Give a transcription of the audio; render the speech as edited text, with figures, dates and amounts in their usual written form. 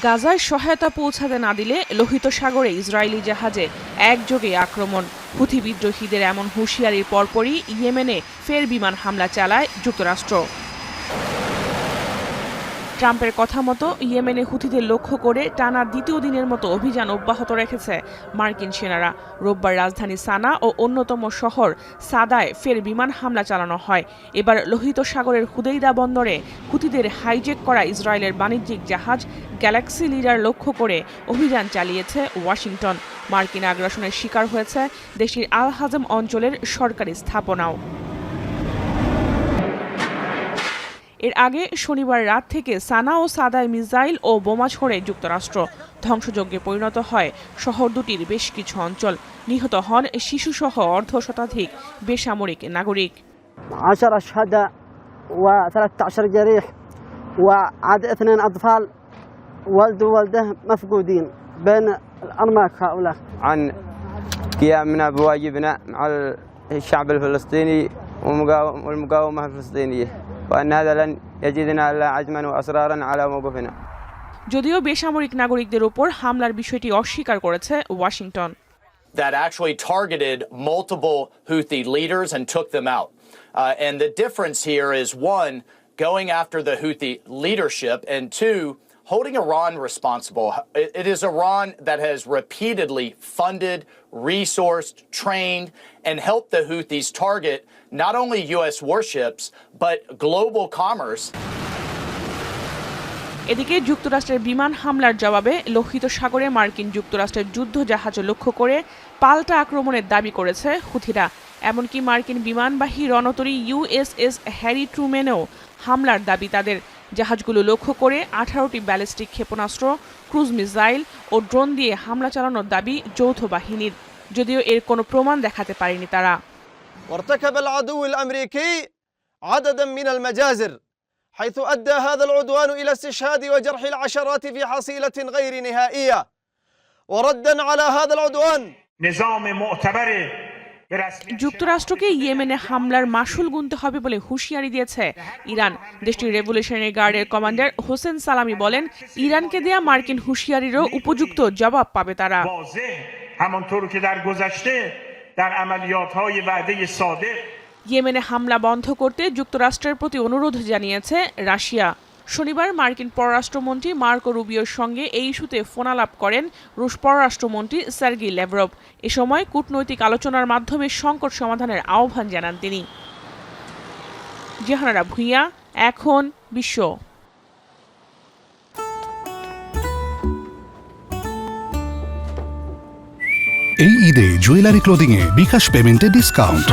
গাজায় সহায়তা পৌঁছাতে না দিলে লোহিত সাগরে ইসরায়েলি জাহাজে একযোগে আক্রমণ। হুথি বিদ্রোহীদের এমন হুঁশিয়ারির পরপরই ইয়েমেনে ফের বিমান হামলা চালায় যুক্তরাষ্ট্র। ট্রাম্পের কথা মতো ইয়েমেনে হুথিদের লক্ষ্য করে টানা দ্বিতীয় দিনের মতো অভিযান অব্যাহত রেখেছে মার্কিন সেনারা। রোববার রাজধানী সানা ও অন্যতম শহর সাদায় ফের বিমান হামলা চালানো হয়। এবার লোহিত সাগরের হুদেইদা বন্দরে হুথিদের হাইজ্যাক করা ইসরায়েলের বাণিজ্যিক জাহাজ গ্যালাক্সি লিডার লক্ষ্য করে অভিযান চালিয়েছে ওয়াশিংটন। মার্কিন আগ্রাসনের শিকার হয়েছে দেশটির আল হাজম অঞ্চলের সরকারি স্থাপনাও। এর আগে শনিবার রাত থেকে সানা ও সাদায় মিসাইল ও বোমা ছোড়ে যুক্তরাষ্ট্র। ধ্বংসযজ্ঞে পরিণত হয় শহর দুটির বেশ কিছু অঞ্চল। নিহত হন শিশুসহ অর্ধশতাধিক বেসামরিক নাগরিক। 10 شهداء و13 جريح وعاد 2 أطفال والد ووالده مفقودين بين الأرماك هؤلاء. عن قيامنا بواجبنا مع الشعب الفلسطيني والمقاومة الفلسطينية وأن هذا لن يجدنا إلا عزما وأصرارا على موقفنا. যদিও বেসামরিক নাগরিকদের উপর হামলার বিষয়টি অস্বীকার করেছে Washington. That actually targeted multiple Houthi leaders and took them out. And the difference here is, one, going after the Houthi leadership, and two, holding Iran responsible. It is Iran that has repeatedly funded, resourced, trained, and helped the Houthis target not only U.S. warships, but global commerce. এদিকে যুক্তরাষ্ট্রের বিমান হামলার জবাবে লোহিত সাগরে মার্কিন যুক্তরাষ্ট্রের যুদ্ধ জাহাজ লক্ষ্য করে পাল্টা আক্রমণের দাবি করেছে হুথিরা। এমনকি মার্কিন বিমানবাহী রণতরী USS হ্যারি ট্রুম্যানেও হামলার দাবি তাদের। জাহাজগুলো লক্ষ্য করে 18টি ব্যালিস্টিক ক্ষেপণাস্ত্র, ক্রুজ মিসাইল ও ড্রোন দিয়ে হামলা চালানোর দাবি যৌথ বাহিনীর, যদিও এর কোনো প্রমাণ দেখাতে পারেনি তারা। وارتكب العدو الأمريكي عددا من المجازر حيث أدى هذا العدوان إلى استشهاد وجرح العشرات في حصيلة غير نهائية. وردا على هذا العدوان نظام معتبر যুক্তরাষ্ট্রকে ইয়েমেনে হামলার মাশুল গুনতে হবে বলে হুঁশিয়ারি দিয়েছে ইরান। দেশটির রেভলিউশনারি গার্ডের কমান্ডার হোসেন সালামি বলেন, ইরানকে দেয়া মার্কিন হুঁশিয়ারিরও উপযুক্ত জবাব পাবে তারা। ইয়েমেনে হামলা বন্ধ করতে যুক্তরাষ্ট্রের প্রতি অনুরোধ জানিয়েছে রাশিয়া। শনিবার মার্কিন পররাষ্ট্রমন্ত্রী মার্কো রুবিওর সঙ্গে এই ইস্যুতে ফোনালাপ করেন রুশ পররাষ্ট্রমন্ত্রী সার্গেই ল্যাভরভ। এ সময় কূটনৈতিক আলোচনার মাধ্যমে সংকট সমাধানের আহ্বান জানান তিনি। জাহানারা ভুঁইয়া, এখন বিশ্ব। এই ঈদে জুয়েলারি ক্লোদিং এ বিকাশ পেমেন্টে ডিসকাউন্ট।